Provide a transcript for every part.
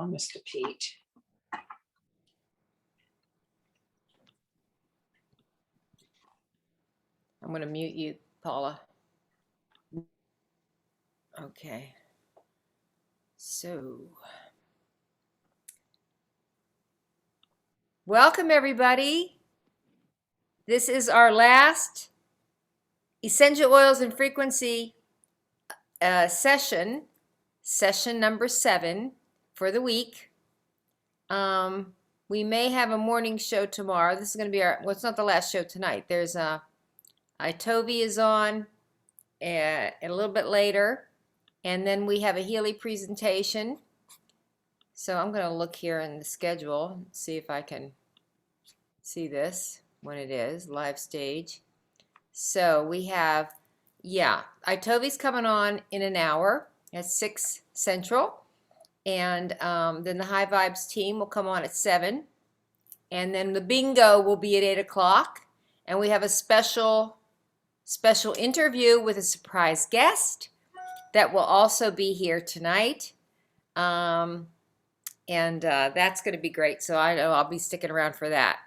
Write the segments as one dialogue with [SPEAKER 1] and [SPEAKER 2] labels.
[SPEAKER 1] Oh, Mr. Pete.
[SPEAKER 2] I'm going to mute you, Paula. Okay. So, welcome everybody. This is our last Essential Oils and Frequency session number 7 for the week. We may have a morning show tomorrow. This is going to be well, it's not the last show tonight. There's Itovi is on a little bit later, and then we have a Healy presentation. So I'm going to look here in the schedule and see if I can see this when it is live stage. So we have, Itovi's coming on in an hour at 6 Central, and then the High Vibes team will come on at 7, and then the bingo will be at 8 o'clock, and we have a special interview with a surprise guest that will also be here tonight, and that's going to be great. So I know I'll be sticking around for that.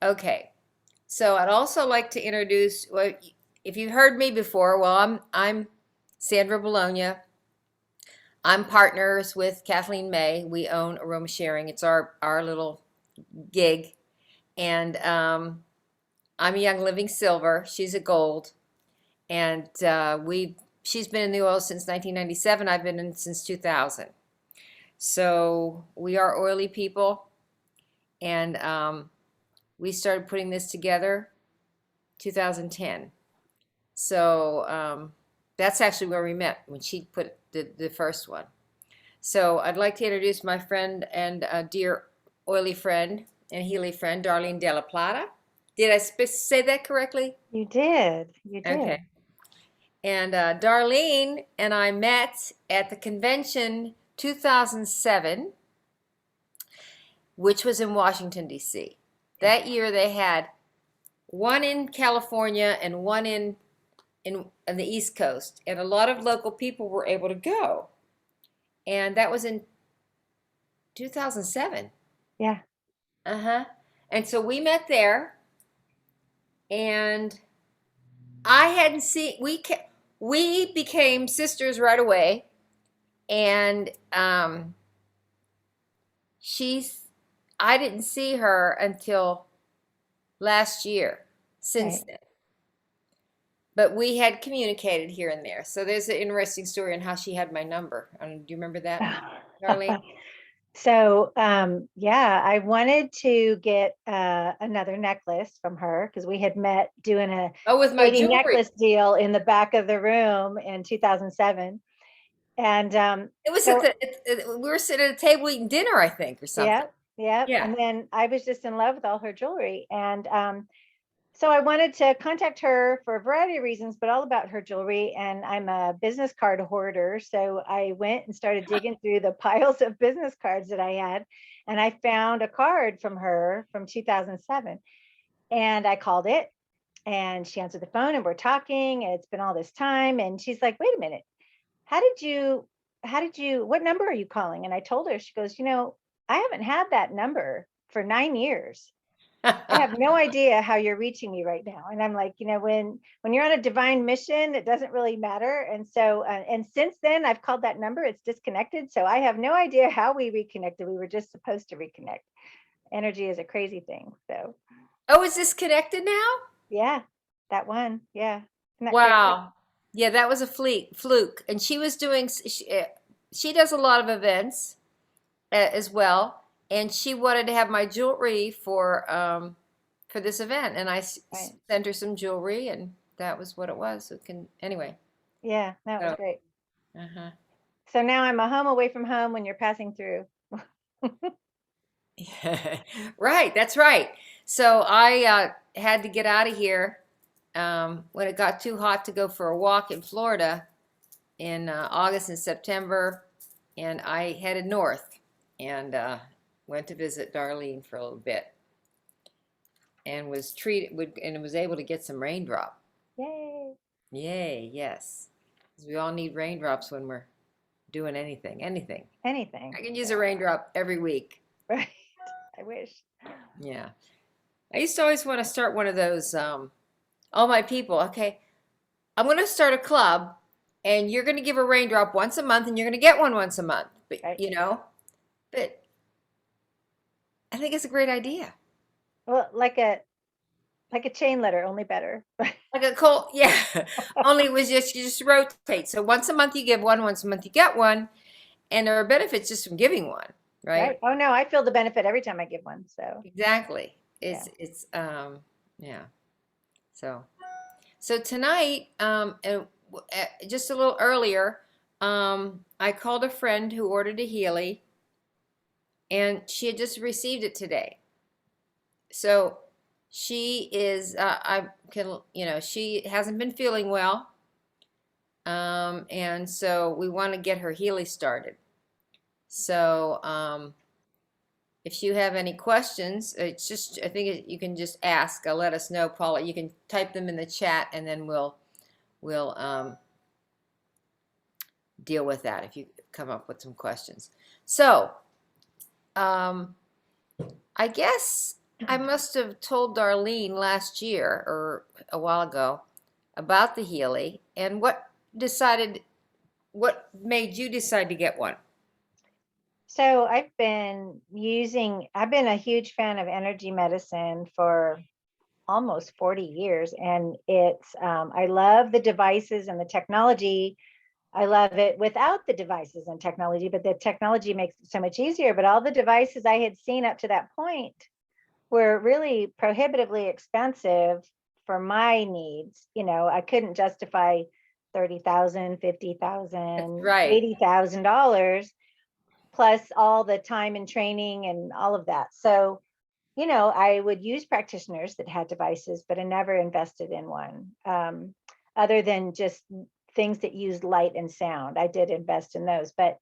[SPEAKER 2] Okay, so I'd also like to introduce, well, if you've heard me before, well, I'm Sandra Bolognia. I'm partners with Kathleen May. We own AromaSharing. It's our little gig. And I'm a Young Living Silver. She's a Gold. And she's been in the oil since 1997. I've been in since 2000. So we are oily people. And we started putting this together 2010. So that's actually where we met, when she put the first one. So I'd like to introduce my friend and dear oily friend and Healy friend, Darlene De La Plata. Did I say that correctly?
[SPEAKER 3] You did. You did.
[SPEAKER 2] Okay. And Darlene and I met at the convention 2007, which was in Washington, D.C. That year they had one in California and one in the East Coast, and a lot of local people were able to go. And that was in 2007.
[SPEAKER 3] Yeah.
[SPEAKER 2] And so we met there, and I hadn't seen, we became sisters right away, and I didn't see her until last year, since then. But we had communicated here and there. So there's an interesting story on how she had my number. Do you remember that, Darlene?
[SPEAKER 3] So, I wanted to get another necklace from her because we had met doing a
[SPEAKER 2] with my jewelry
[SPEAKER 3] necklace deal in the back of the room in 2007. And
[SPEAKER 2] it was we were sitting at a table eating dinner, I think, or something.
[SPEAKER 3] Yeah. And then I was just in love with all her jewelry. And so I wanted to contact her for a variety of reasons, but all about her jewelry. And I'm a business card hoarder. So I went and started digging through the piles of business cards that I had. And I found a card from her from 2007. And I called it, and she answered the phone, and we're talking, and it's been all this time. And she's like, wait a minute, what number are you calling? And I told her. She goes, I haven't had that number for 9 years. I have no idea how you're reaching me right now. And I'm like, when you're on a divine mission, it doesn't really matter. And so, and since then I've called that number, it's disconnected. So I have no idea how we reconnected. We were just supposed to reconnect. Energy is a crazy thing. So.
[SPEAKER 2] Oh, is this connected now?
[SPEAKER 3] Yeah, that one. Yeah.
[SPEAKER 2] Wow. Crazy? Yeah, that was a fluke. And she was doing, she does a lot of events as well. And she wanted to have my jewelry for this event, and I sent her some jewelry, and that was what it was. So anyway.
[SPEAKER 3] Yeah, that was great. So now I'm a home away from home when you're passing through.
[SPEAKER 2] Right, that's right. So I had to get out of here when it got too hot to go for a walk in Florida in August and September, and I headed north and went to visit Darlene for a little bit, and was able to get some raindrop.
[SPEAKER 3] Yay!
[SPEAKER 2] Yay! Yes, because we all need raindrops when we're doing anything.
[SPEAKER 3] anything.
[SPEAKER 2] I can use a raindrop every week.
[SPEAKER 3] Right. I wish.
[SPEAKER 2] Yeah. I used to always want to start one of those, all my people, okay, I'm going to start a club and you're going to give a raindrop once a month and you're going to get one once a month. But,
[SPEAKER 3] Right.
[SPEAKER 2] but I think it's a great idea.
[SPEAKER 3] Well, like a chain letter, only better.
[SPEAKER 2] Like a cold, yeah. Only it was just, you just rotate. So once a month you give one, once a month you get one. And there are benefits just from giving one, right?
[SPEAKER 3] Right. Oh no, I feel the benefit every time I give one. So
[SPEAKER 2] Exactly. Yeah. So tonight, just a little earlier, I called a friend who ordered a Healy, and she had just received it today. So she is, she hasn't been feeling well, and so we want to get her Healy started. So, if you have any questions, it's just, I think you can just ask, let us know, Paula. You can type them in the chat and then we'll deal with that if you come up with some questions. So, I guess I must have told Darlene last year or a while ago about the Healy, and what made you decide to get one?
[SPEAKER 3] So I've been a huge fan of energy medicine for almost 40 years. And I love the devices and the technology. I love it without the devices and technology, but the technology makes it so much easier. But all the devices I had seen up to that point were really prohibitively expensive for my needs. I couldn't justify $30,000, $50,000,
[SPEAKER 2] Right.
[SPEAKER 3] $80,000 plus all the time and training and all of that. So, I would use practitioners that had devices, but I never invested in one. Other than just things that used light and sound, I did invest in those. But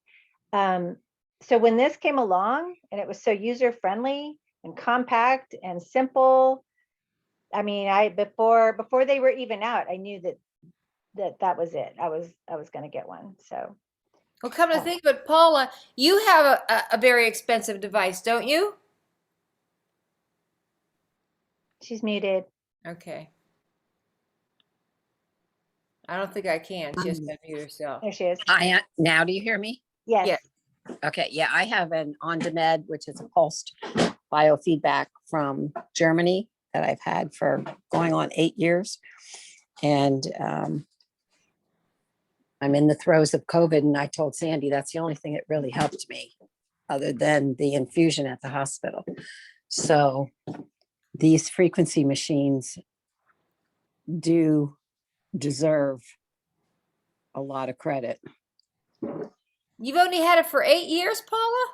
[SPEAKER 3] so when this came along and it was so user friendly and compact and simple, I mean, before they were even out, I knew that was it. I was going to get one. So.
[SPEAKER 2] Well, come to think of it, Paula, you have a very expensive device, don't you?
[SPEAKER 3] She's muted.
[SPEAKER 2] Okay. I don't think I can. She has to mute herself.
[SPEAKER 3] There she is.
[SPEAKER 1] Now do you hear me?
[SPEAKER 3] Yes.
[SPEAKER 2] Yeah.
[SPEAKER 1] Okay, yeah, I have an on-demand, which is a pulsed biofeedback from Germany that I've had for going on 8 years. And I'm in the throes of COVID, and I told Sandy that's the only thing that really helped me other than the infusion at the hospital. So these frequency machines do deserve a lot of credit.
[SPEAKER 2] You've only had it for 8 years, Paula?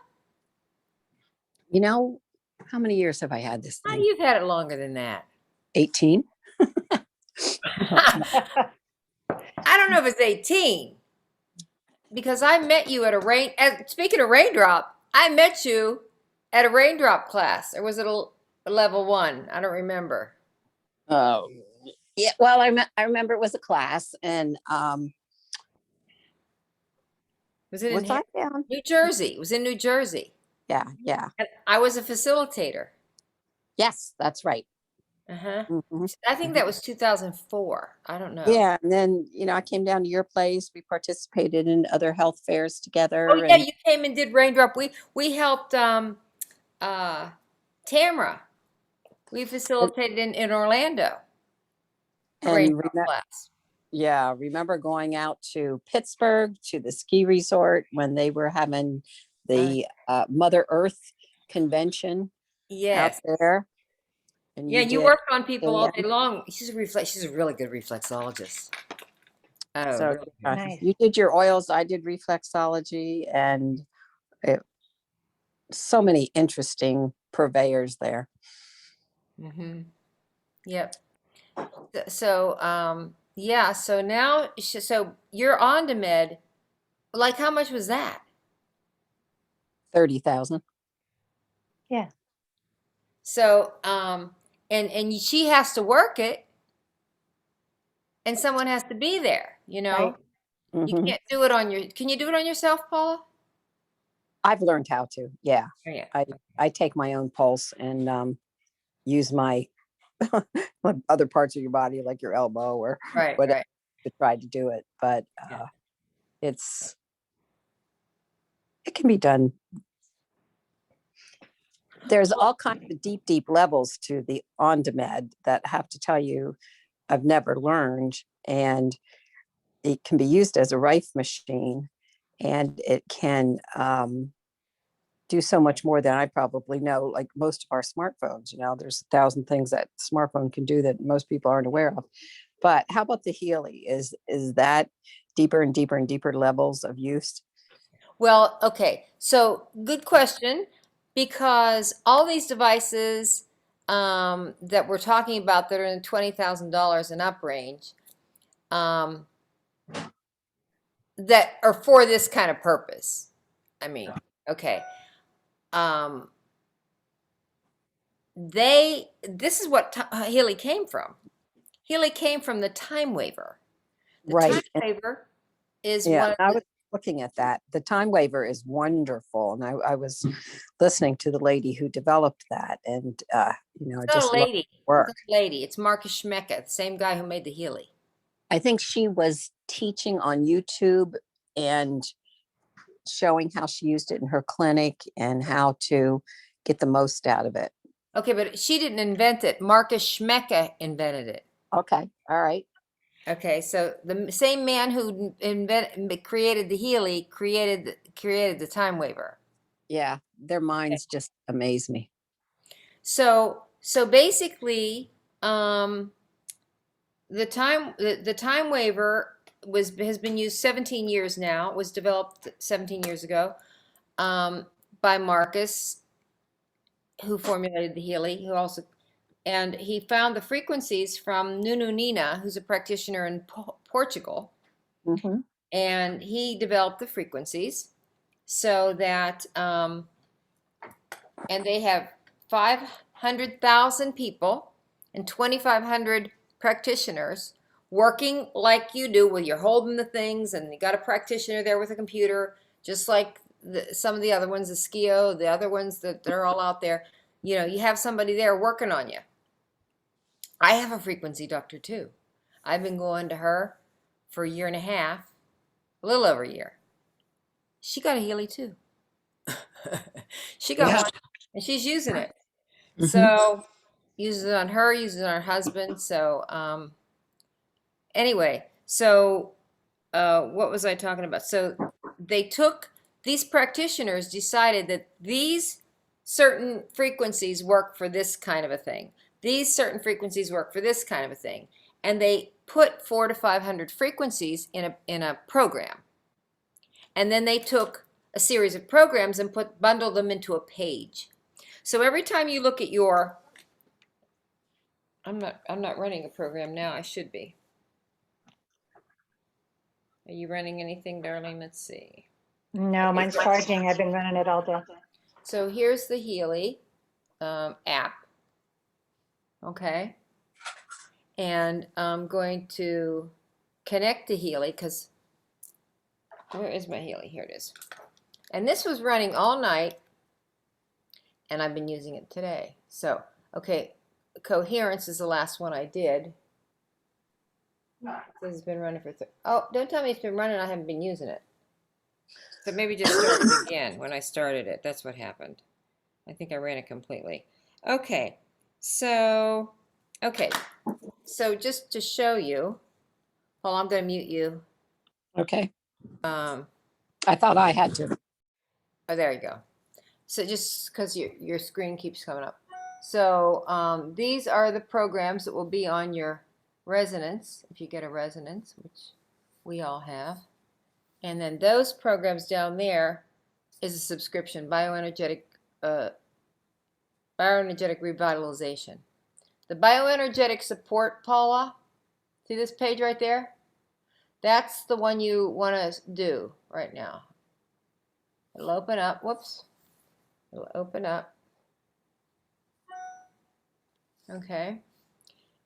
[SPEAKER 1] How many years have I had this
[SPEAKER 2] Oh,
[SPEAKER 1] thing?
[SPEAKER 2] you've had it longer than that.
[SPEAKER 1] 18.
[SPEAKER 2] I don't know if it's 18. Because I met you at speaking of raindrop, I met you at a raindrop class. Or was it a level 1? I don't remember.
[SPEAKER 1] Oh, yeah. Well, I remember it was a class, and
[SPEAKER 2] Was it
[SPEAKER 1] was
[SPEAKER 2] in
[SPEAKER 1] I down?
[SPEAKER 2] New Jersey? It was in New Jersey.
[SPEAKER 1] Yeah.
[SPEAKER 2] And I was a facilitator.
[SPEAKER 1] Yes, that's right.
[SPEAKER 2] Uh-huh.
[SPEAKER 1] Mhm.
[SPEAKER 2] I think that was 2004. I don't know.
[SPEAKER 1] Yeah, and then I came down to your place. We participated in other health fairs together.
[SPEAKER 2] Oh yeah, you came and did raindrop. We helped Tamra. We facilitated in Orlando. A raindrop class.
[SPEAKER 1] Yeah, remember going out to Pittsburgh to the ski resort when they were having the Mother Earth convention out
[SPEAKER 2] Yes.
[SPEAKER 1] there. And
[SPEAKER 2] Yeah, you
[SPEAKER 1] did
[SPEAKER 2] worked on people all day
[SPEAKER 1] AM.
[SPEAKER 2] long. She's a really good reflexologist. Oh,
[SPEAKER 1] So
[SPEAKER 2] really good.
[SPEAKER 3] Nice.
[SPEAKER 1] you did your oils, I did reflexology, and so many interesting purveyors there.
[SPEAKER 2] Mm-hmm. Yep. So, yeah. So now, so you're on to med. Like, how much was that?
[SPEAKER 1] 30,000.
[SPEAKER 3] Yeah.
[SPEAKER 2] So, and she has to work it, and someone has to be there.
[SPEAKER 3] Right.
[SPEAKER 2] You
[SPEAKER 1] Mhm.
[SPEAKER 2] can't do it on your, can you do it on yourself, Paula?
[SPEAKER 1] I've learned how to. Yeah.
[SPEAKER 2] Oh, yeah.
[SPEAKER 1] I take my own pulse and use my other parts of your body, like your elbow or
[SPEAKER 2] Right,
[SPEAKER 1] whatever,
[SPEAKER 2] right.
[SPEAKER 1] to try to do it. But
[SPEAKER 2] Yeah.
[SPEAKER 1] it's it can be done. There's all kinds of deep, deep levels to the on demand that I have to tell you I've never learned, and it can be used as a rife machine, and it can do so much more than I probably know. Like most of our smartphones, there's 1,000 things that smartphone can do that most people aren't aware of. But how about the Healy? Is that deeper and deeper and deeper levels of use?
[SPEAKER 2] Well, okay. So good question, because all these devices that we're talking about that are in $20,000 and up range, um, that are for this kind of purpose. I mean, okay. Um, this is what Healy came from. Healy came from the time waiver. The time
[SPEAKER 1] Right. And
[SPEAKER 2] waiver is
[SPEAKER 1] yeah,
[SPEAKER 2] one of
[SPEAKER 1] I
[SPEAKER 2] the,
[SPEAKER 1] was looking at that. The time waiver is wonderful. And I was listening to the lady who developed that, and I
[SPEAKER 2] it's not a
[SPEAKER 1] just love
[SPEAKER 2] lady.
[SPEAKER 1] her
[SPEAKER 2] It's
[SPEAKER 1] work.
[SPEAKER 2] not a lady. It's Marcus Schmecka, the same guy who made the Healy.
[SPEAKER 1] I think she was teaching on YouTube and showing how she used it in her clinic and how to get the most out of it.
[SPEAKER 2] Okay, but she didn't invent it. Marcus Schmecka invented it.
[SPEAKER 1] Okay. All right.
[SPEAKER 2] Okay, so the same man who created the Healy created the time waiver.
[SPEAKER 1] Yeah. Their minds just amaze me.
[SPEAKER 2] So basically, um, the time waiver has been used 17 years now. It was developed 17 years ago by Marcus, who formulated the Healy, and he found the frequencies from Nunu Nina, who's a practitioner in Portugal,
[SPEAKER 1] Hmm.
[SPEAKER 2] and he developed the frequencies so that, and they have 500,000 people and 2,500 practitioners working like you do, where you're holding the things and you got a practitioner there with a computer, just like some of the other ones, the Skio, the other ones that they're all out there. You have somebody there working on you. I have a frequency doctor too. I've been going to her for a year and a half, a little over a year. She got a Healy too. She got
[SPEAKER 1] Yeah.
[SPEAKER 2] one and she's using it.
[SPEAKER 1] Hmm.
[SPEAKER 2] So uses it on her, uses it on her husband. So anyway, so what was I talking about? So these practitioners decided that these certain frequencies work for this kind of a thing. These certain frequencies work for this kind of a thing. And they put 400 to 500 frequencies in a program. And then they took a series of programs and bundled them into a page. So every time you look at I'm not running a program now. I should be. Are you running anything, darling? Let's see.
[SPEAKER 3] No,
[SPEAKER 2] Okay,
[SPEAKER 3] mine's charging. I've been running it all day.
[SPEAKER 2] so here's the Healy app. Okay. And I'm going to connect to Healy because where is my Healy? Here it is. And this was running all night and I've been using it today. So, okay, coherence is the last one I did. This has been running for, oh, don't tell me it's been running. I haven't been using it. So maybe just start it again when I started it. That's what happened. I think I ran it completely. Okay, so, okay, so just to show you, hold on, I'm going to mute you.
[SPEAKER 1] Okay.
[SPEAKER 2] Oh,
[SPEAKER 1] I thought I had to.
[SPEAKER 2] there you go. So just because your screen keeps coming up. So these are the programs that will be on your resonance, if you get a resonance, which we all have. And then those programs down there is a subscription, bioenergetic revitalization. The bioenergetic support, Paula, see this page right there? That's the one you want to do right now. It'll open up. Whoops. It'll open up. Okay.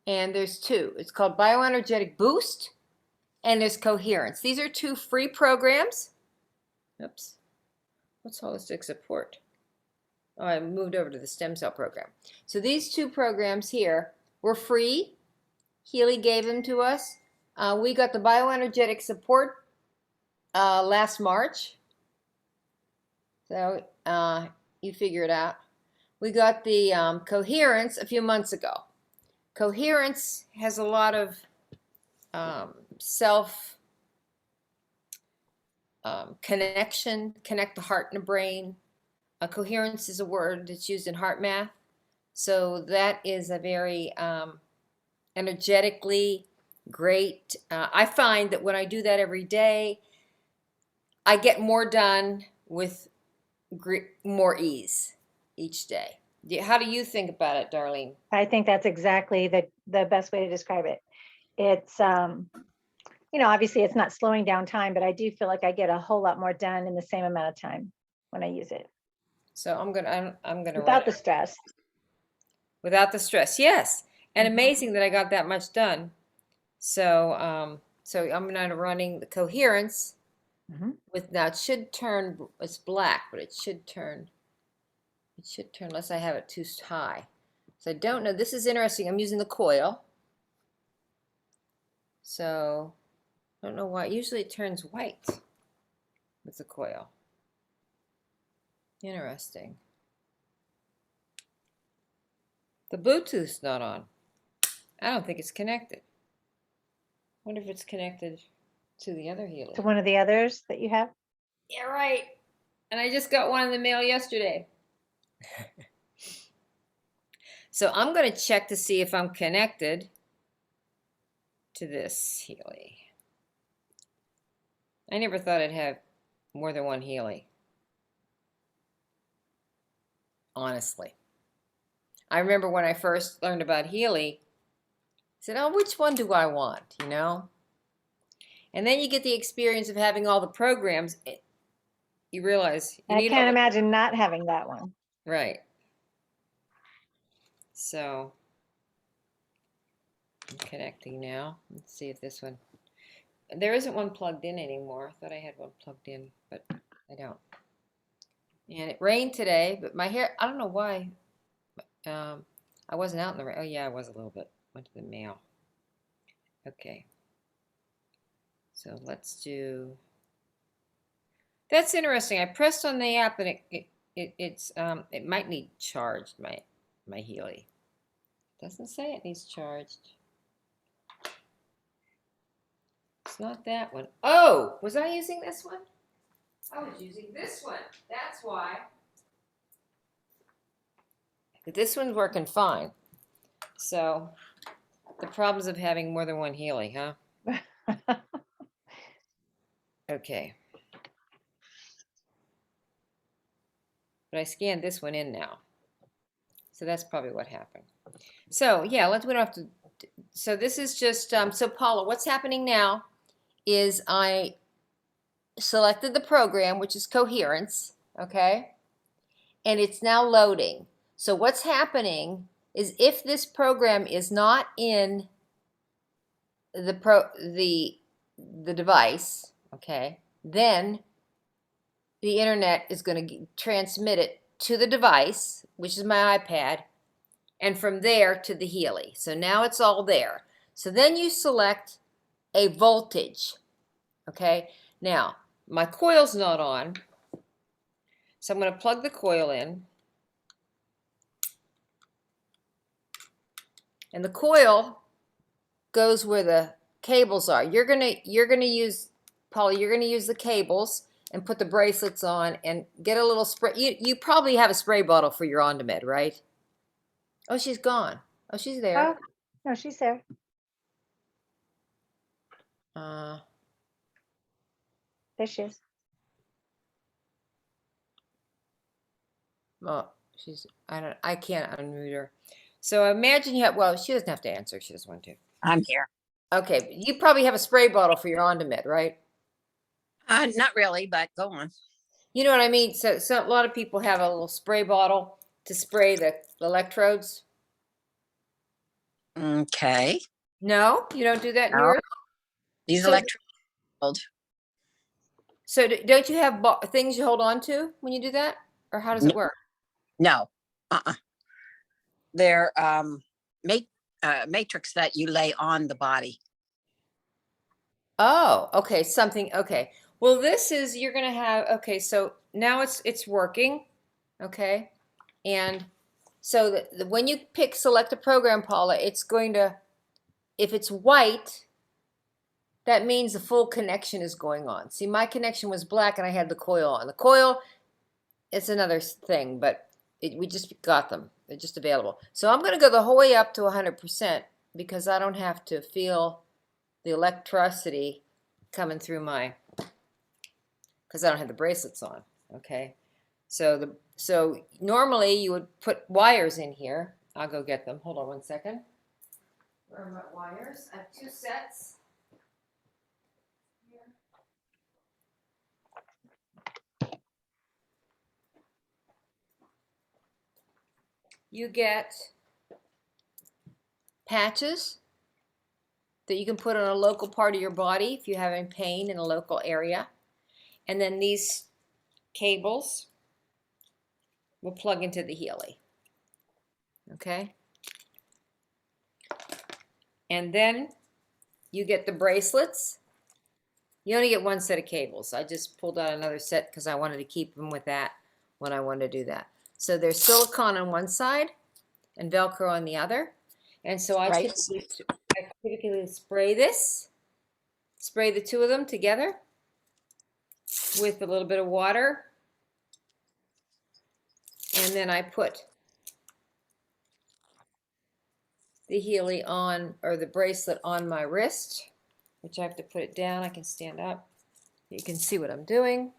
[SPEAKER 2] And there's two. It's called Bioenergetic Boost and there's Coherence. These are 2 free programs. Oops. What's holistic support? Oh, I moved over to the stem cell program. So these 2 programs here were free. Healy gave them to us. We got the bioenergetic support last March. So you figure it out. We got the Coherence a few months ago. Coherence has a lot of self connect the heart and the brain. Coherence is a word that's used in heart math. So that is a very energetically great. I find that when I do that every day, I get more done with more ease each day. How do you think about it, Darlene?
[SPEAKER 3] I think that's exactly the best way to describe it. It's, obviously it's not slowing down time, but I do feel like I get a whole lot more done in the same amount of time when I use it.
[SPEAKER 2] So I'm gonna
[SPEAKER 3] Without the stress.
[SPEAKER 2] Without the stress, yes. And
[SPEAKER 3] Mhm.
[SPEAKER 2] amazing that I got that much done. So so I'm not running the Coherence
[SPEAKER 3] Mhm.
[SPEAKER 2] with, now it should turn, it's black, but it should turn unless I have it too high. So I don't know. This is interesting. I'm using the coil. So I don't know why. Usually it turns white with the coil. Interesting. The Bluetooth's not on. I don't think it's connected. Wonder if it's connected to the other Healy.
[SPEAKER 3] To one of the others that you have?
[SPEAKER 2] Yeah, right. And I just got one in the mail yesterday. So I'm going to check to see if I'm connected to this Healy. I never thought I'd have more than one Healy. Honestly. I remember when I first learned about Healy, I said, oh, which one do I want, you know? And then you get the experience of having all the programs. You realize you
[SPEAKER 3] I
[SPEAKER 2] need
[SPEAKER 3] can't
[SPEAKER 2] all
[SPEAKER 3] imagine not having that one.
[SPEAKER 2] right. So I'm connecting now. Let's see if this one. There isn't one plugged in anymore. I thought I had one plugged in, but I don't. And it rained today, but my hair, I don't know why. I wasn't out in the rain. Oh, yeah, I was a little bit. Went to the mail. Okay. So let's do. That's interesting. I pressed on the app and it might need charged, my Healy. Doesn't say it needs charged. It's not that one. Oh, was I using this one? I was using this one. That's why. But this one's working fine. So the problems of having more than one Healy, huh? Okay. But I scanned this one in now. So that's probably what happened. So yeah, we don't have to. So this is just, so Paula, what's happening now is I selected the program, which is Coherence, okay? And it's now loading. So what's happening is if this program is not in the device, okay, then the internet is going to transmit it to the device, which is my iPad, and from there to the Healy. So now it's all there. So then you select a voltage, okay? Now, my coil's not on, so I'm going to plug the coil in. And the coil goes where the cables are. You're gonna use, Paula, you're gonna use the cables and put the bracelets on and get a little spray. You probably have a spray bottle for your on-demand, right? Oh, she's gone. Oh, she's there.
[SPEAKER 3] Oh, no, she's there. There she is.
[SPEAKER 2] Well, I can't unmute her. So imagine you have, well, she doesn't have to answer. She doesn't want to.
[SPEAKER 1] I'm here.
[SPEAKER 2] Okay, but you probably have a spray bottle for your on-demand, right?
[SPEAKER 1] Not really, but go on.
[SPEAKER 2] You know what I mean? So a lot of people have a little spray bottle to spray the
[SPEAKER 1] These
[SPEAKER 2] So,
[SPEAKER 1] electric,
[SPEAKER 2] so don't you have things you hold on to when you do that? Or how does it work?
[SPEAKER 1] no, they're matrix that you lay on the body.
[SPEAKER 2] Oh, okay, something, okay. Well, this is, you're gonna have, okay, so now it's working, okay? And so when you select a program, Paula, it's going to, if it's white, that means the full connection is going on. See, my connection was black and I had the coil on. The coil, it's another thing, but we just got them. They're just available. So I'm gonna go the whole way up to 100% because I don't have to feel the electricity coming through because I don't have the bracelets on, okay? So normally you would put wires in here. I'll go get them. Hold on one second. Where are my wires? I have 2 sets. You get patches that you can put on a local part of your body if you're having pain in a local area. And then these cables will plug into the Healy. Okay? And then you get the bracelets. You only get 1 set of cables. I just pulled out another set because I wanted to keep them with that when I wanted to do that. So there's silicone on one side and Velcro on the other. And so I typically spray the 2 of them together with a little bit of water. And then I put the Healy on, or the bracelet on my wrist, which I have to put it down. I can stand up. You can see what I'm doing.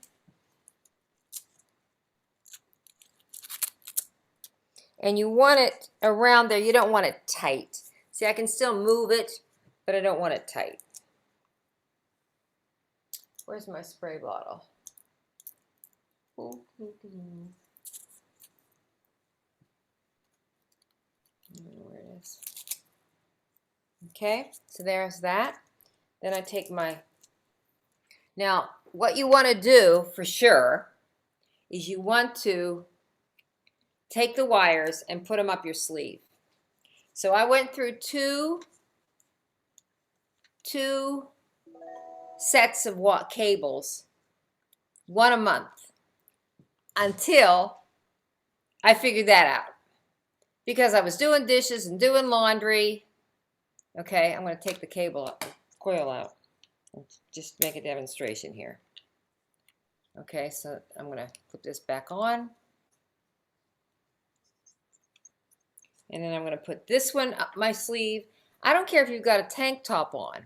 [SPEAKER 2] And you want it around there. You don't want it tight. See, I can still move it, but I don't want it tight. Where's my spray bottle? I don't know where it is. Okay, so there's that. Then I take now what you want to do for sure is you want to take the wires and put them up your sleeve. So I went through two sets of cables, 1 a month, until I figured that out. Because I was doing dishes and doing laundry. Okay, I'm going to take the coil out. Just make a demonstration here. Okay, so I'm going to put this back on. And then I'm going to put this one up my sleeve. I don't care if you've got a tank top on.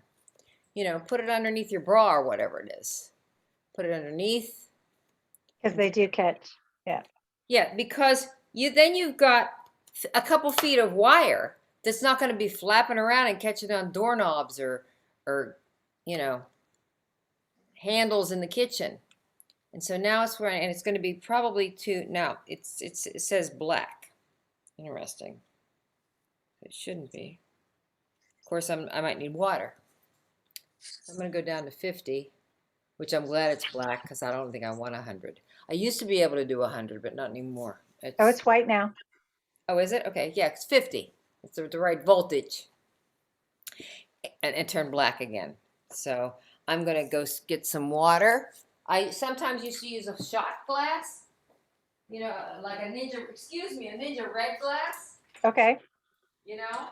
[SPEAKER 2] You know, put it underneath your bra or whatever it is. Put it underneath.
[SPEAKER 3] Because they do catch. Yeah.
[SPEAKER 2] Yeah, because then you've got a couple feet of wire that's not going to be flapping around and catching on doorknobs or you know, handles in the kitchen. And so now it's running, and it's going to be probably now it says black. Interesting. It shouldn't be. Of course, I might need water. So I'm going to go down to 50, which I'm glad it's black because I don't think I want 100. I used to be able to do 100, but not anymore.
[SPEAKER 3] It's white now.
[SPEAKER 2] Oh, is it? Okay, yeah, it's 50. It's the right voltage. And turn black again. So I'm going to go get some water. I sometimes used to use a shot glass, you know, like a Ninja red glass.
[SPEAKER 3] Okay.
[SPEAKER 2] You know,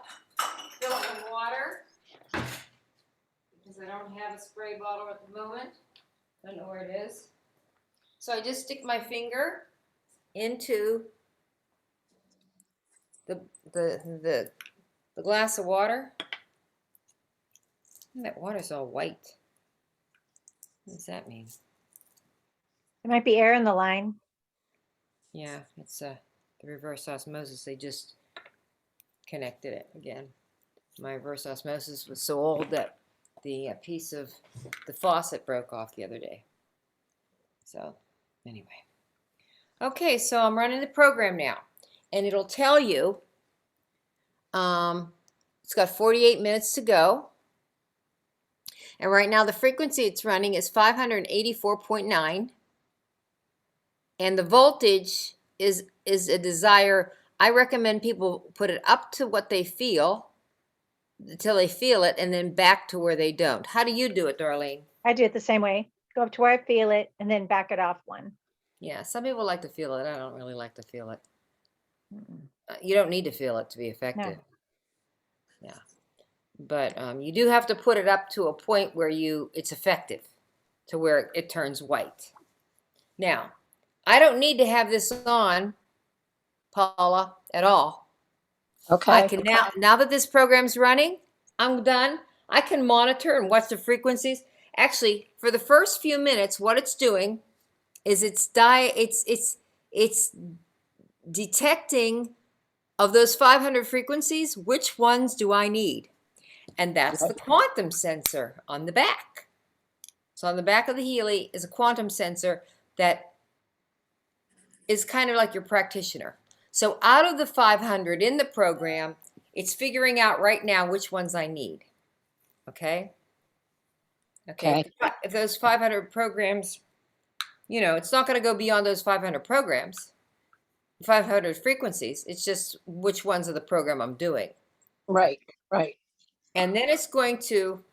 [SPEAKER 2] fill it with water because I don't have a spray bottle at the moment. Don't know where it is. So I just stick my finger into the glass of water. And that water's all white. What does that mean?
[SPEAKER 3] There might be air in the line.
[SPEAKER 2] Yeah, it's the reverse osmosis. They just connected it again. My reverse osmosis was so old that the piece of the faucet broke off the other day. So anyway. Okay, so I'm running the program now. And it'll tell you, it's got 48 minutes to go. And right now the frequency it's running is 584.9. And the voltage is a desire. I recommend people put it up to what they feel until they feel it, and then back to where they don't. How do you do it, Darlene?
[SPEAKER 3] I do it the same way. Go up to where I feel it and then back it off one.
[SPEAKER 2] Yeah, some people like to feel it. I don't really like to feel it.
[SPEAKER 3] Mm-mm.
[SPEAKER 2] You don't need to feel it to be effective.
[SPEAKER 3] No.
[SPEAKER 2] Yeah, but you do have to put it up to a point where it's effective, to where it turns white. Now, I don't need to have this on, Paula, at all. I
[SPEAKER 1] Okay,
[SPEAKER 2] can now that this program's running, I'm done. I can monitor and watch the frequencies. Actually, for the first few minutes, what it's doing is it's detecting, of those 500 frequencies, which ones do I need? And that's the quantum sensor on the back. So on the back of the Healy is a quantum sensor that is kind of like your practitioner. So out of the 500 in the program, it's figuring out right now which ones I need. Okay? Okay. If those 500 programs, it's not going to go beyond those 500 programs, 500 frequencies. It's just which ones of the program I'm doing.
[SPEAKER 1] right, right.
[SPEAKER 2] And then it's going to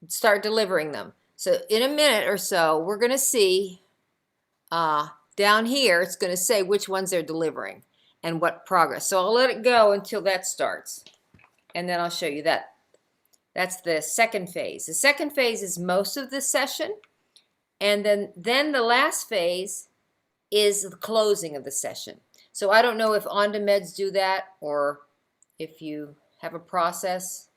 [SPEAKER 2] start delivering them. So in a minute or so, we're going to see down here, it's going to say which ones they're delivering and what progress. So I'll let it go until that starts. And then I'll show you that. That's the second phase. The second phase is most of the session. And then the last phase is the closing of the session. So I don't know if on-demeds do that or if you have a process.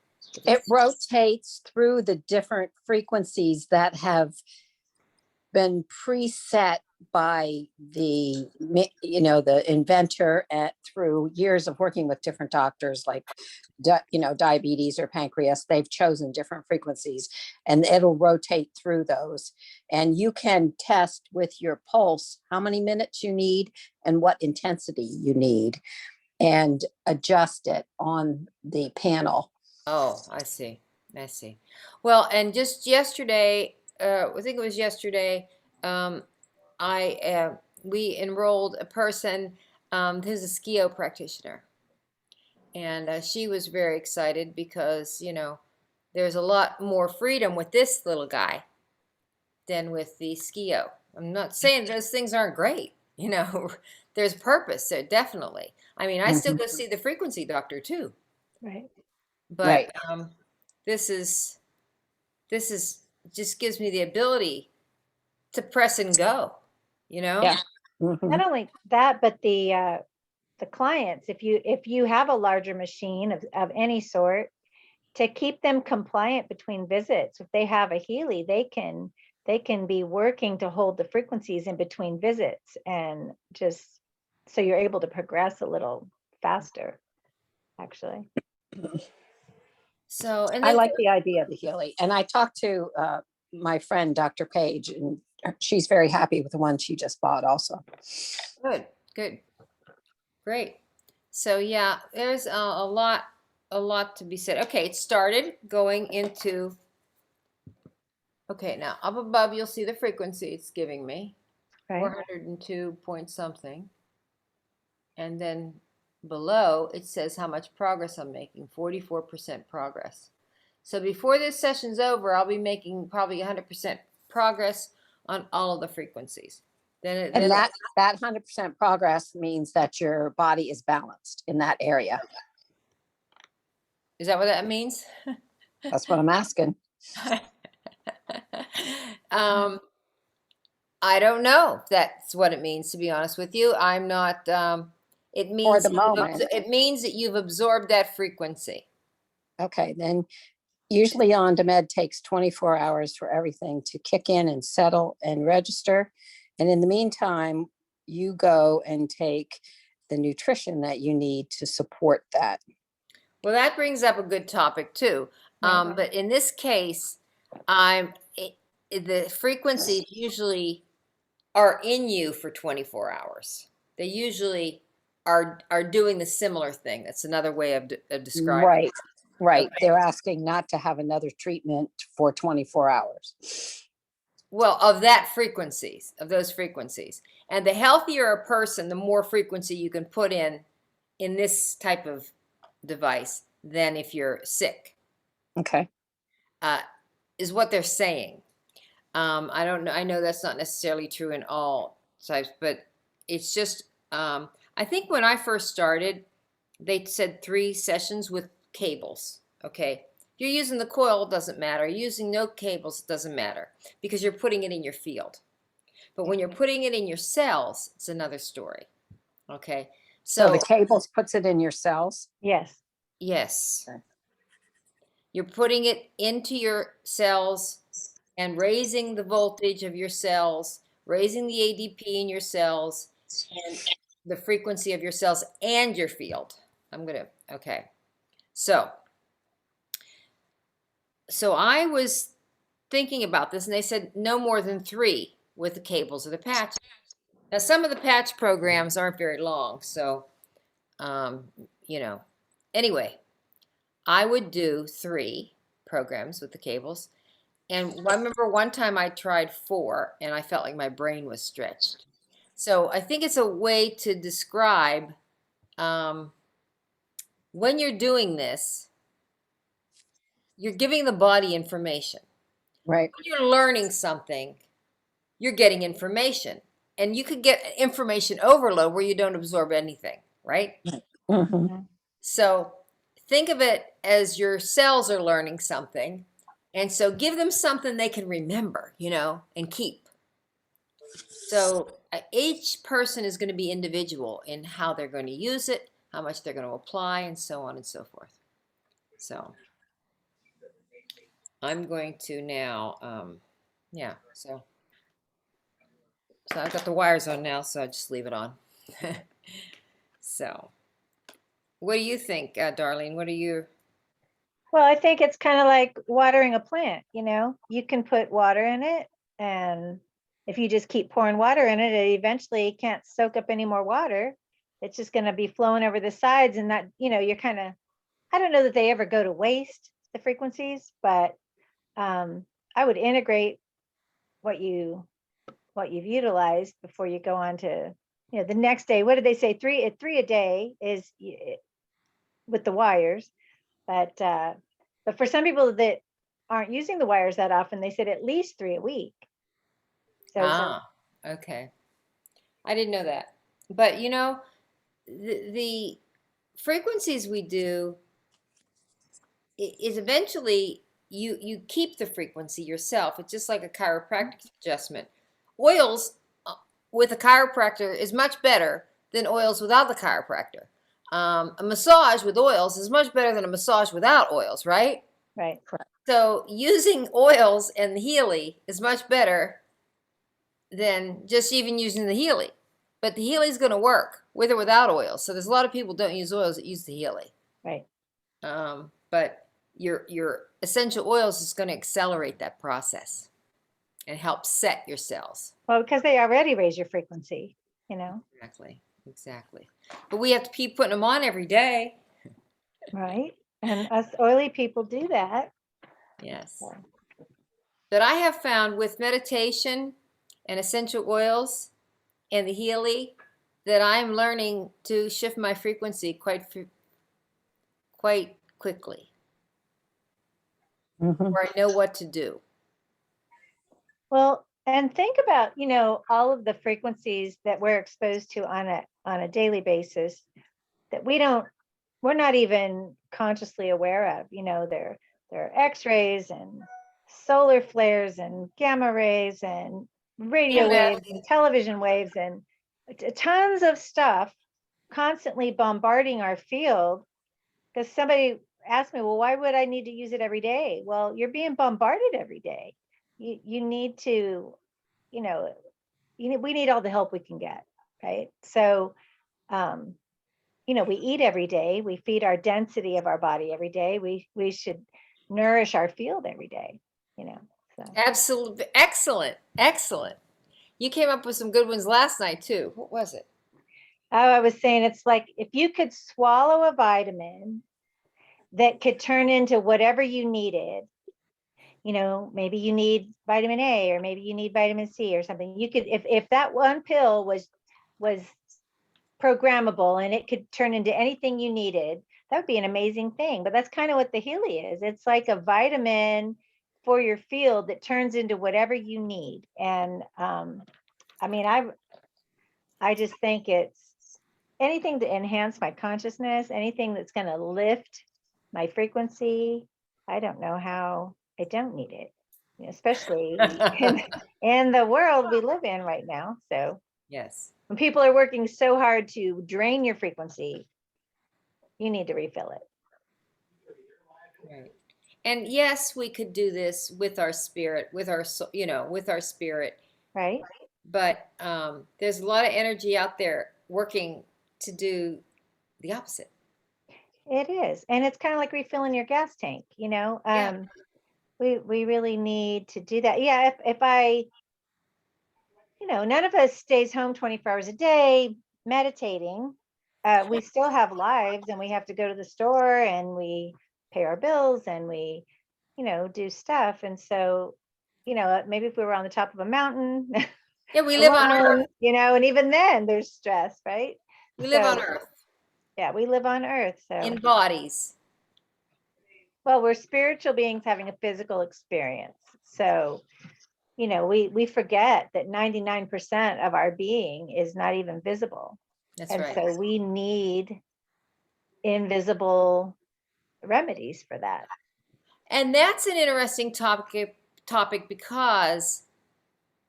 [SPEAKER 1] It rotates through the different frequencies that have been preset by the inventor through years of working with different doctors, like diabetes or pancreas. They've chosen different frequencies, and it'll rotate through those. And you can test with your pulse how many minutes you need and what intensity you need, and adjust it on the panel.
[SPEAKER 2] Oh, I see. Well, and just yesterday, I think it was yesterday, we enrolled a person who's a SKIO practitioner, and she was very excited because there's a lot more freedom with this little guy than with the SKIO. I'm not saying those things aren't great. There's purpose there, definitely. I mean, I still go see the frequency doctor too.
[SPEAKER 3] Right.
[SPEAKER 2] But this is just gives me the ability to press and go,
[SPEAKER 1] Yeah.
[SPEAKER 3] Not only that, but the clients, if you have a larger machine of any sort, to keep them compliant between visits. If they have a Healy, they can be working to hold the frequencies in between visits, and just so you're able to progress a little faster, actually.
[SPEAKER 2] So, and
[SPEAKER 1] I
[SPEAKER 2] then
[SPEAKER 1] like the idea of the Healy. And I talked to my friend, Dr. Page, and she's very happy with the one she just bought also.
[SPEAKER 2] good, great. So yeah, there's a lot to be said. Okay, it started going into. Okay, now up above you'll see the frequency it's giving me,
[SPEAKER 3] Right.
[SPEAKER 2] 402 point something, and then below it says how much progress I'm making, 44% progress. So before this session's over, I'll be making probably 100% progress on all of the frequencies.
[SPEAKER 1] And that 100% progress means that your body is balanced in that area.
[SPEAKER 2] Is that what that means?
[SPEAKER 1] That's what I'm asking.
[SPEAKER 2] I don't know if that's what it means, to be honest with you. I'm not, it means
[SPEAKER 1] For the moment.
[SPEAKER 2] it means that you've absorbed that frequency.
[SPEAKER 1] Okay, then usually on-demand takes 24 hours for everything to kick in and settle and register. And in the meantime, you go and take the nutrition that you need to support that.
[SPEAKER 2] Well, that brings up a good topic too. But in this case, the frequencies usually are in you for 24 hours. They usually are doing the similar thing. That's another way of describing
[SPEAKER 1] Right.
[SPEAKER 2] it.
[SPEAKER 1] Right.
[SPEAKER 2] Okay.
[SPEAKER 1] They're asking not to have another treatment for 24 hours.
[SPEAKER 2] Well, of those frequencies. And the healthier a person, the more frequency you can put in this type of device than if you're sick,
[SPEAKER 1] Okay.
[SPEAKER 2] is what they're saying. I don't know. I know that's not necessarily true in all types, but it's just, I think when I first started, they said 3 sessions with cables. Okay. If you're using the coil, it doesn't matter. Using no cables, it doesn't matter because you're putting it in your field. But when you're putting it in your cells, it's another story. Okay.
[SPEAKER 1] So the
[SPEAKER 2] So,
[SPEAKER 1] cables puts it in your cells?
[SPEAKER 3] Yes.
[SPEAKER 2] yes,
[SPEAKER 1] Okay.
[SPEAKER 2] you're putting it into your cells and raising the voltage of your cells, raising the ADP in your cells, and the frequency of your cells and your field. Okay. So I was thinking about this, and they said no more than 3 with the cables or the patch. Now, some of the patch programs aren't very long, so, you know, anyway, I would do 3 programs with the cables. And I remember one time I tried 4, and I felt like my brain was stretched. So I think it's a way to describe when you're doing this, you're giving the body information.
[SPEAKER 1] Right.
[SPEAKER 2] When you're learning something, you're getting information. And you could get information overload where you don't absorb anything, right?
[SPEAKER 1] Mm-hmm.
[SPEAKER 2] So think of it as your cells are learning something. And so give them something they can remember, and keep. So each person is going to be individual in how they're going to use it, how much they're going to apply, and so on and so forth. So I'm going to now, yeah, so I've got the wires on now, so I just leave it on. So what do you think, Darlene? What are you?
[SPEAKER 3] Well, I think it's kind of like watering a plant, you can put water in it, and if you just keep pouring water in it, it eventually can't soak up any more water. It's just going to be flowing over the sides, and that, you're kind of, I don't know that they ever go to waste, the frequencies, but I would integrate what you've utilized before you go on to, the next day. What did they say? Three a day is with the wires, but for some people that aren't using the wires that often, they said at least 3 a week. So
[SPEAKER 2] Okay. I didn't know that. But the frequencies we do is eventually you keep the frequency yourself. It's just like a chiropractic adjustment. Oils with a chiropractor is much better than oils without the chiropractor. A massage with oils is much better than a massage without oils, right?
[SPEAKER 3] right.
[SPEAKER 2] So using oils and the Healy is much better than just even using the Healy. But the Healy is going to work with or without oils. So there's a lot of people don't use oils that use the Healy.
[SPEAKER 3] Right.
[SPEAKER 2] But your essential oils is going to accelerate that process and help set your cells.
[SPEAKER 3] Well, because they already raise your frequency,
[SPEAKER 2] Exactly. But we have to keep putting them on every day.
[SPEAKER 3] Right. And us oily people do that.
[SPEAKER 2] Yes.
[SPEAKER 3] So.
[SPEAKER 2] But I have found with meditation and essential oils and the Healy that I'm learning to shift my frequency quite quickly.
[SPEAKER 1] Mm-hmm.
[SPEAKER 2] Where I know what to do.
[SPEAKER 3] Well, and think about, all of the frequencies that we're exposed to on a daily basis that we're not even consciously aware of. There are X-rays and solar flares and gamma rays and radio waves and television waves and tons of stuff constantly bombarding our field. Because somebody asked me, well, why would I need to use it every day? Well, you're being bombarded every day. You need to, we need all the help we can get, right? So, we eat every day. We feed our density of our body every day. We should nourish our field every day, So.
[SPEAKER 2] Absolutely. Excellent. You came up with some good ones last night too. What was it?
[SPEAKER 3] Oh, I was saying it's like if you could swallow a vitamin that could turn into whatever you needed. You know, maybe you need vitamin A, or maybe you need vitamin C or something. You could, if that one pill was programmable and it could turn into anything you needed, that would be an amazing thing. But that's kind of what the Healy is. It's like a vitamin for your field that turns into whatever you need. And I mean, I just think it's anything to enhance my consciousness, anything that's going to lift my frequency. I don't know how I don't need it, especially in the world we live in right now. So
[SPEAKER 2] Yes.
[SPEAKER 3] when people are working so hard to drain your frequency, you need to refill it.
[SPEAKER 2] Right. And yes, we could do this with our spirit, with our, with our spirit.
[SPEAKER 3] Right.
[SPEAKER 2] But there's a lot of energy out there working to do the opposite.
[SPEAKER 3] It is. And it's kind of like refilling your gas tank,
[SPEAKER 2] Yeah.
[SPEAKER 3] We really need to do that. Yeah. If I, none of us stays home 24 hours a day meditating. We still have lives, and we have to go to the store, and we pay our bills, and we, do stuff. And so, maybe if we were on the top of a mountain,
[SPEAKER 2] Yeah, we live on Earth.
[SPEAKER 3] and even then there's stress, right?
[SPEAKER 2] We live on Earth.
[SPEAKER 3] Yeah, we live on Earth. So
[SPEAKER 2] In bodies.
[SPEAKER 3] well, we're spiritual beings having a physical experience. So, we forget that 99% of our being is not even visible.
[SPEAKER 2] That's
[SPEAKER 3] And
[SPEAKER 2] right.
[SPEAKER 3] so we need invisible remedies for that.
[SPEAKER 2] And that's an interesting topic because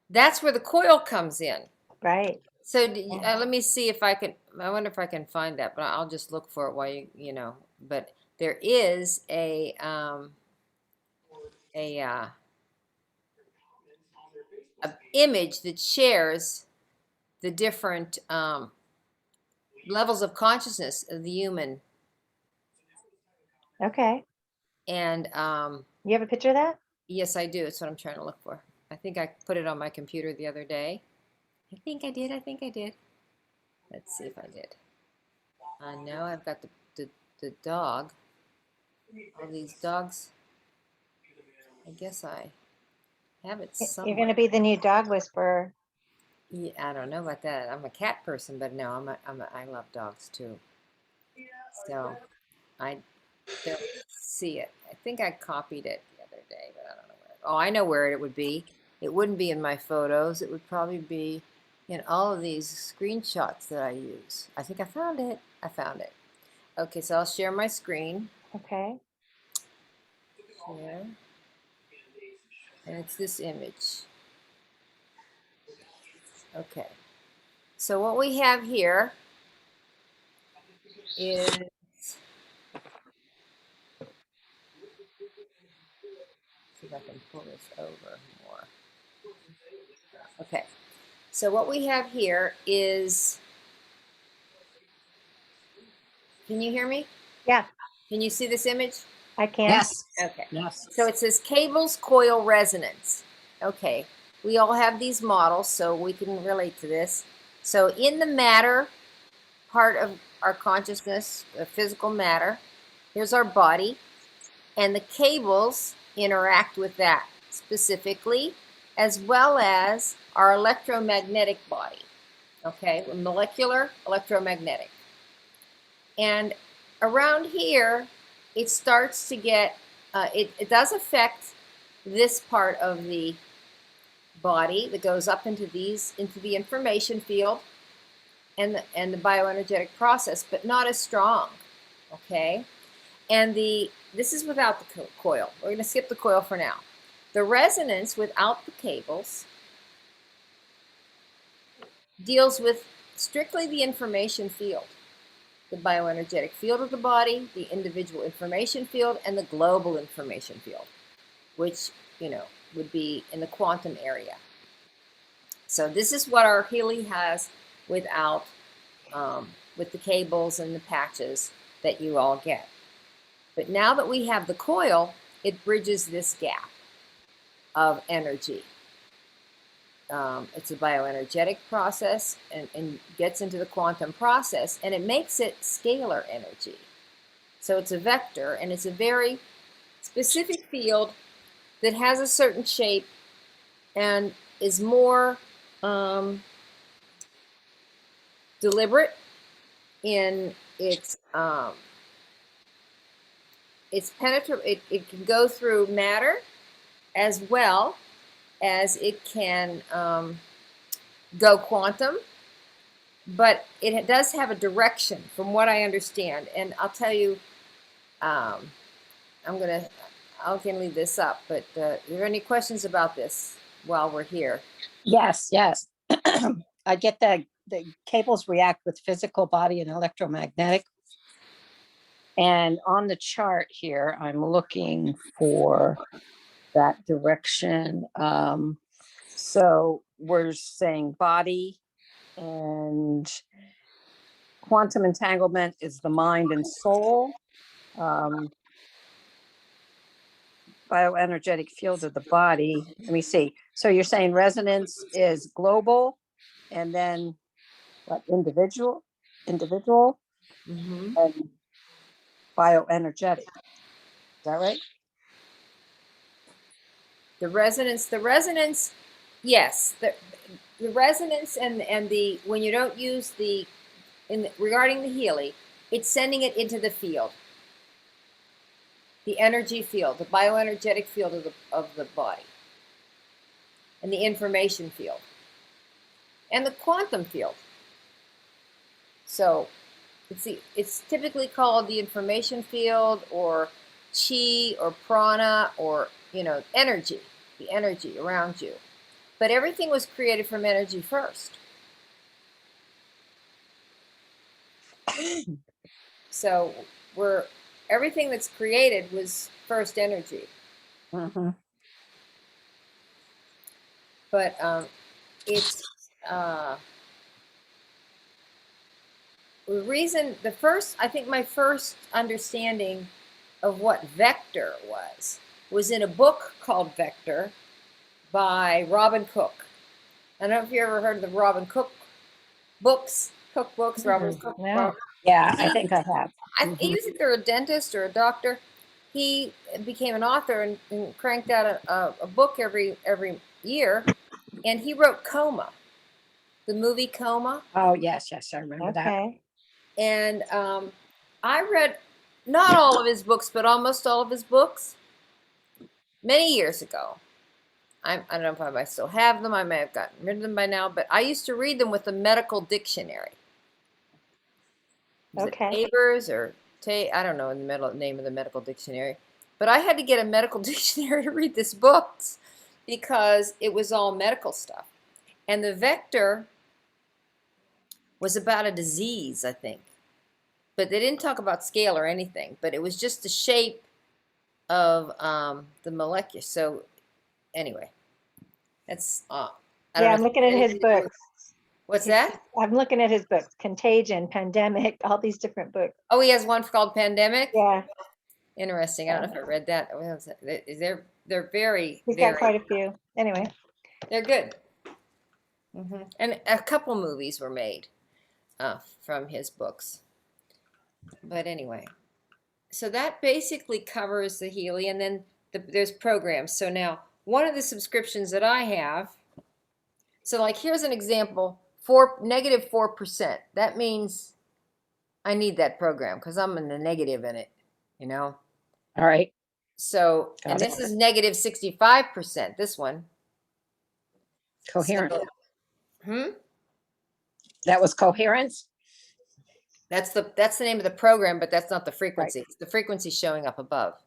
[SPEAKER 2] that's where the coil comes in.
[SPEAKER 3] Right.
[SPEAKER 2] So let me see if I can. I wonder if I can find that, but I'll just look for it while you. But there is a image that shares the different levels of consciousness of the human.
[SPEAKER 3] Okay.
[SPEAKER 2] And
[SPEAKER 3] you have a picture of that?
[SPEAKER 2] Yes, I do. It's what I'm trying to look for. I think I put it on my computer the other day. I think I did. Let's see if I did. I know I've got the dog. All these dogs. I guess I have it somewhere.
[SPEAKER 3] You're going to be the new dog whisperer.
[SPEAKER 2] Yeah, I don't know about that. I'm a cat person, but no, I love dogs too. So I don't see it. I think I copied it the other day, but I don't know where. Oh, I know where it would be. It wouldn't be in my photos. It would probably be in all of these screenshots that I use. I think I found it. Okay, so I'll share my screen.
[SPEAKER 3] Okay.
[SPEAKER 2] Share. And it's this image. Okay. So what we have here is see if I can pull this over more. Okay. So what we have here is, can you hear me?
[SPEAKER 3] Yeah.
[SPEAKER 2] Can you see this image?
[SPEAKER 3] I can.
[SPEAKER 1] Yes.
[SPEAKER 2] Okay.
[SPEAKER 1] Yes.
[SPEAKER 2] So it says cables, coil, resonance. Okay. We all have these models, so we can relate to this. So in the matter part of our consciousness, the physical matter, here's our body, and the cables interact with that specifically, as well as our electromagnetic body. Okay, molecular, electromagnetic. And around here, it starts to get, it does affect this part of the body that goes up into the information field and the bioenergetic process, but not as strong. Okay, and this is without the coil. We're going to skip the coil for now. The resonance without the cables deals with strictly the information field, the bioenergetic field of the body, the individual information field, and the global information field, which, would be in the quantum area. So this is what our Healy has without, with the cables and the patches that you all get. But now that we have the coil, it bridges this gap of energy. It's a bioenergetic process and gets into the quantum process, and it makes it scalar energy. So it's a vector, and it's a very specific field that has a certain shape and is more deliberate in its it can go through matter as well as it can go quantum, but it does have a direction from what I understand. And I'll tell you, I can leave this up, but are there any questions about this while we're here?
[SPEAKER 1] Yes, yes. I get that the cables react with physical body and electromagnetic. And on the chart here, I'm looking for that direction. So we're saying body, and quantum entanglement is the mind and soul. Bioenergetic field of the body. Let me see. So you're saying resonance is global, and then what, individual,
[SPEAKER 2] Mm-hmm.
[SPEAKER 1] and bioenergetic. Is that right?
[SPEAKER 2] The resonance, yes. The resonance and the when you don't use regarding the Healy, it's sending it into the field, the energy field, the bioenergetic field of the body, and the information field, and the quantum field. So it's typically called the information field, or chi, or prana, or energy, the energy around you. But everything was created from energy first. So everything that's created was first energy.
[SPEAKER 1] Mm-hmm.
[SPEAKER 2] But it's I think my first understanding of what vector was in a book called Vector by Robin Cook. I don't know if you ever heard of the Robin Cook books, cookbooks, Robin Cook.
[SPEAKER 3] No.
[SPEAKER 1] Yeah, I think I have.
[SPEAKER 2] He was either a dentist or a doctor. He became an author and cranked out a book every year, and he wrote Coma, the movie Coma.
[SPEAKER 1] Oh, yes, I remember that.
[SPEAKER 3] Okay.
[SPEAKER 2] And I read not all of his books, but almost all of his books many years ago. I don't know if I might still have them. I may have gotten rid of them by now, but I used to read them with the medical dictionary. Was
[SPEAKER 3] Okay.
[SPEAKER 2] it Tabers or I don't know the name of the medical dictionary, but I had to get a medical dictionary to read this books because it was all medical stuff. And the vector was about a disease, I think, but they didn't talk about scale or anything, but it was just the shape of the molecule. So anyway, that's I don't
[SPEAKER 3] Yeah,
[SPEAKER 2] know
[SPEAKER 3] I'm
[SPEAKER 2] if
[SPEAKER 3] looking
[SPEAKER 2] it
[SPEAKER 3] at
[SPEAKER 2] has
[SPEAKER 3] his
[SPEAKER 2] anything to do with-
[SPEAKER 3] books.
[SPEAKER 2] What's that?
[SPEAKER 3] I'm looking at his books, Contagion, Pandemic, all these different books.
[SPEAKER 2] Oh, he has one called Pandemic.
[SPEAKER 3] Yeah,
[SPEAKER 2] Interesting. I don't know if I read that. They're very,
[SPEAKER 3] he's got
[SPEAKER 2] very,
[SPEAKER 3] quite a few. Anyway,
[SPEAKER 2] they're good. And a couple movies were made from his books. But anyway, so that basically covers the Healy, and then there's programs. So now, one of the subscriptions that I have, so like here's an example, -4%. That means I need that program because I'm in the negative in it, you know?
[SPEAKER 1] All right.
[SPEAKER 2] So, and
[SPEAKER 1] Got it.
[SPEAKER 2] this is -65%, this one.
[SPEAKER 1] Coherent.
[SPEAKER 2] So,
[SPEAKER 1] That was coherence.
[SPEAKER 2] that's the name of the program, but that's not the frequency.
[SPEAKER 1] Right.
[SPEAKER 2] It's the frequency showing up above.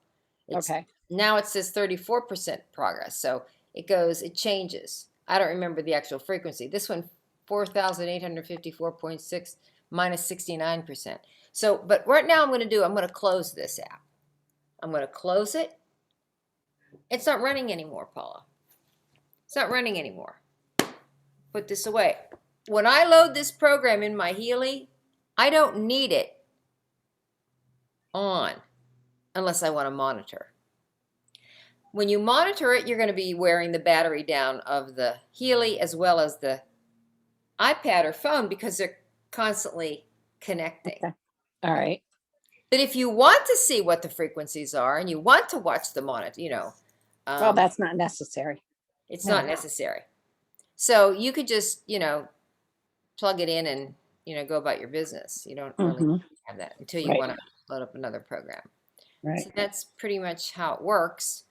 [SPEAKER 1] Okay.
[SPEAKER 2] Now it says 34% progress. So it changes. I don't remember the actual frequency. This one, 4,854.6 minus 69%. So, but right now I'm going to close this app. I'm going to close it. It's not running anymore, Paula. It's not running anymore. Put this away. When I load this program in my Healy, I don't need it on unless I want to monitor. When you monitor it, you're going to be wearing the battery down of the Healy as well as the iPad or phone because they're constantly connecting.
[SPEAKER 1] Okay. All right.
[SPEAKER 2] But if you want to see what the frequencies are and you want to watch them on it,
[SPEAKER 1] Well, that's not necessary.
[SPEAKER 2] it's
[SPEAKER 3] No.
[SPEAKER 2] not necessary. So you could just, plug it in and, go about your business. You don't really
[SPEAKER 1] Mhm.
[SPEAKER 2] have that until you
[SPEAKER 1] Right.
[SPEAKER 2] want to load up another program.
[SPEAKER 1] Right.
[SPEAKER 2] So that's pretty much how it works.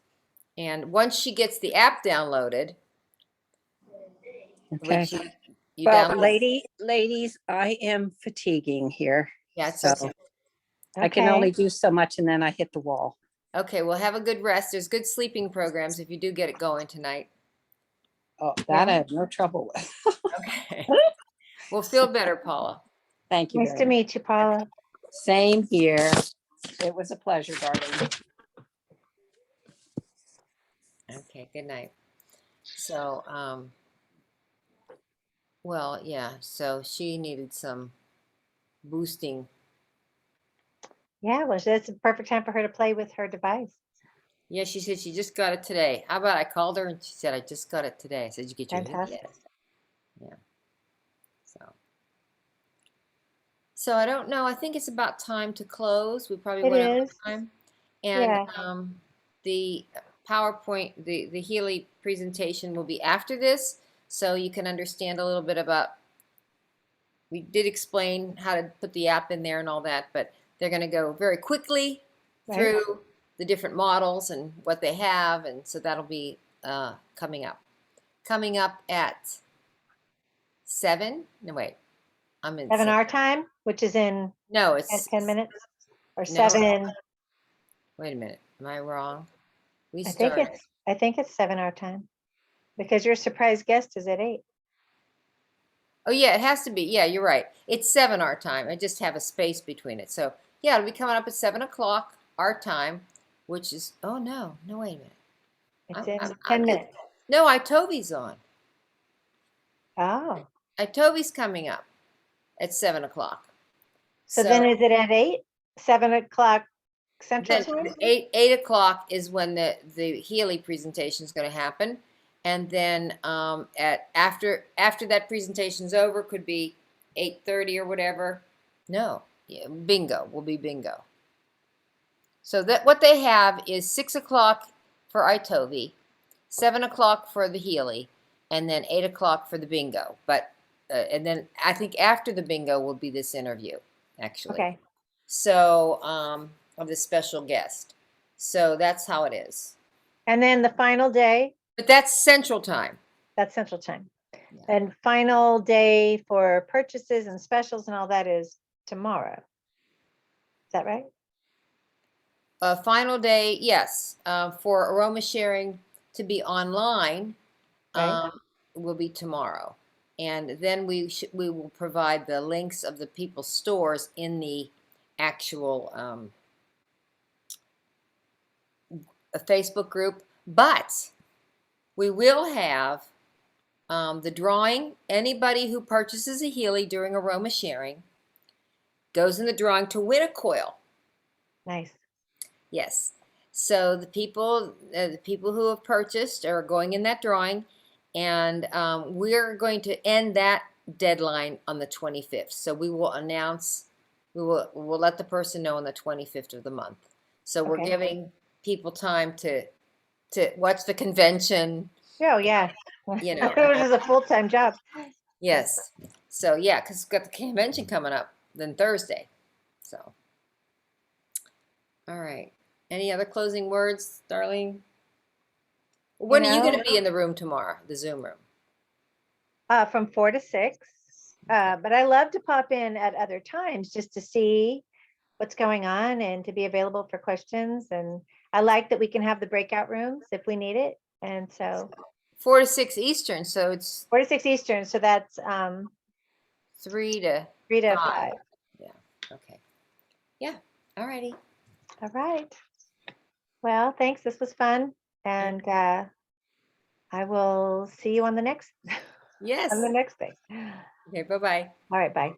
[SPEAKER 2] And once she gets the app downloaded,
[SPEAKER 1] Okay.
[SPEAKER 2] which you
[SPEAKER 1] Well,
[SPEAKER 2] download,
[SPEAKER 1] ladies, I am fatiguing here.
[SPEAKER 2] yeah, it's
[SPEAKER 1] So
[SPEAKER 2] okay.
[SPEAKER 1] I can
[SPEAKER 3] Okay.
[SPEAKER 1] only do so much and then I hit the wall.
[SPEAKER 2] Okay, well, have a good rest. There's good sleeping programs if you do get it going tonight.
[SPEAKER 1] Oh, that
[SPEAKER 3] Yeah.
[SPEAKER 1] I have no trouble with.
[SPEAKER 2] Okay. Well, feel better, Paula.
[SPEAKER 1] Thank you
[SPEAKER 3] Nice
[SPEAKER 1] very
[SPEAKER 3] to
[SPEAKER 1] much.
[SPEAKER 3] meet you, Paula.
[SPEAKER 1] Same here. It was a pleasure, darling.
[SPEAKER 2] Okay, good night. So, well, yeah, so she needed some boosting.
[SPEAKER 3] Yeah, well, that's a perfect time for her to play with her device.
[SPEAKER 2] Yeah, she said she just got it today. How about I called her and she said, I just got it today. I said, did you get your hit
[SPEAKER 3] Fantastic.
[SPEAKER 2] yet? Yeah. So I don't know. I think it's about time to close. We probably
[SPEAKER 3] It
[SPEAKER 2] went over
[SPEAKER 3] is.
[SPEAKER 2] time. And
[SPEAKER 3] Yeah.
[SPEAKER 2] the PowerPoint, the Healy presentation will be after this, so you can understand a little bit about. We did explain how to put the app in there and all that, but they're going to go very quickly
[SPEAKER 3] Right.
[SPEAKER 2] through the different models and what they have, and so that'll be coming up. Coming up at 7. No, wait. I'm in
[SPEAKER 3] 7 our time, which is in
[SPEAKER 2] No,
[SPEAKER 3] 10,
[SPEAKER 2] it's
[SPEAKER 3] 10 minutes or
[SPEAKER 2] No.
[SPEAKER 3] 7.
[SPEAKER 2] Wait a minute. Am I wrong? We
[SPEAKER 3] I think
[SPEAKER 2] started.
[SPEAKER 3] it's 7 our time because your surprise guest is at 8.
[SPEAKER 2] Oh yeah, it has to be. Yeah, you're right. It's 7 our time. I just have a space between it. So yeah, it'll be coming up at 7 o'clock our time, which is. Oh no, wait a minute.
[SPEAKER 3] It's
[SPEAKER 2] I'm,
[SPEAKER 3] in
[SPEAKER 2] I'm,
[SPEAKER 3] 10
[SPEAKER 2] I'm,
[SPEAKER 3] minutes.
[SPEAKER 2] no, Itobi's on.
[SPEAKER 3] Oh,
[SPEAKER 2] Itobi's coming up at 7 o'clock.
[SPEAKER 3] so then is it at 8? 7 o'clock Central
[SPEAKER 2] Then
[SPEAKER 3] Time?
[SPEAKER 2] 8 o'clock is when the Healy presentation is going to happen, and then after that presentation's over, could be 8:30 or whatever. No, yeah, bingo will be bingo. So that what they have is 6 o'clock for Itobi, 7 o'clock for the Healy, and then 8 o'clock for the bingo. But and then I think after the bingo will be this interview, actually.
[SPEAKER 3] Okay.
[SPEAKER 2] So of the special guest. So that's how it is.
[SPEAKER 3] And then the final day,
[SPEAKER 2] But that's Central Time.
[SPEAKER 3] that's Central Time.
[SPEAKER 2] Yeah.
[SPEAKER 3] And final day for purchases and specials and all that is tomorrow. Is that right?
[SPEAKER 2] Final day, yes, for AromaSharing to be online,
[SPEAKER 3] Right.
[SPEAKER 2] will be tomorrow, and then we will provide the links of the people's stores in the actual a Facebook group. But we will have the drawing. Anybody who purchases a Healy during AromaSharing goes in the drawing to win a coil.
[SPEAKER 3] Nice.
[SPEAKER 2] Yes. So the people who have purchased are going in that drawing, and we're going to end that deadline on the 25th. So we will announce, we'll let the person know on the 25th of the month. So we're
[SPEAKER 3] Okay.
[SPEAKER 2] giving people time to watch the convention.
[SPEAKER 3] Oh, yeah.
[SPEAKER 2] You know.
[SPEAKER 3] It was a full-time job.
[SPEAKER 2] Yes. So yeah, because we've got the convention coming up then Thursday. So. All right. Any other closing words, Darlene? When are you going to be in the room tomorrow, the Zoom room?
[SPEAKER 3] From 4 to 6. But I love to pop in at other times just to see what's going on and to be available for questions. And I like that we can have the breakout rooms if we need it. And so
[SPEAKER 2] 4 to 6 Eastern, so it's
[SPEAKER 3] 4 to 6 Eastern. So that's
[SPEAKER 2] 3 to
[SPEAKER 3] 3 to
[SPEAKER 2] 5.
[SPEAKER 3] 5.
[SPEAKER 2] Yeah. Okay. Yeah. All righty.
[SPEAKER 3] All right. Well, thanks. This was fun. And I will see you on the next
[SPEAKER 2] Yes.
[SPEAKER 3] on the next thing.
[SPEAKER 2] Okay. Bye-bye.
[SPEAKER 3] All right. Bye.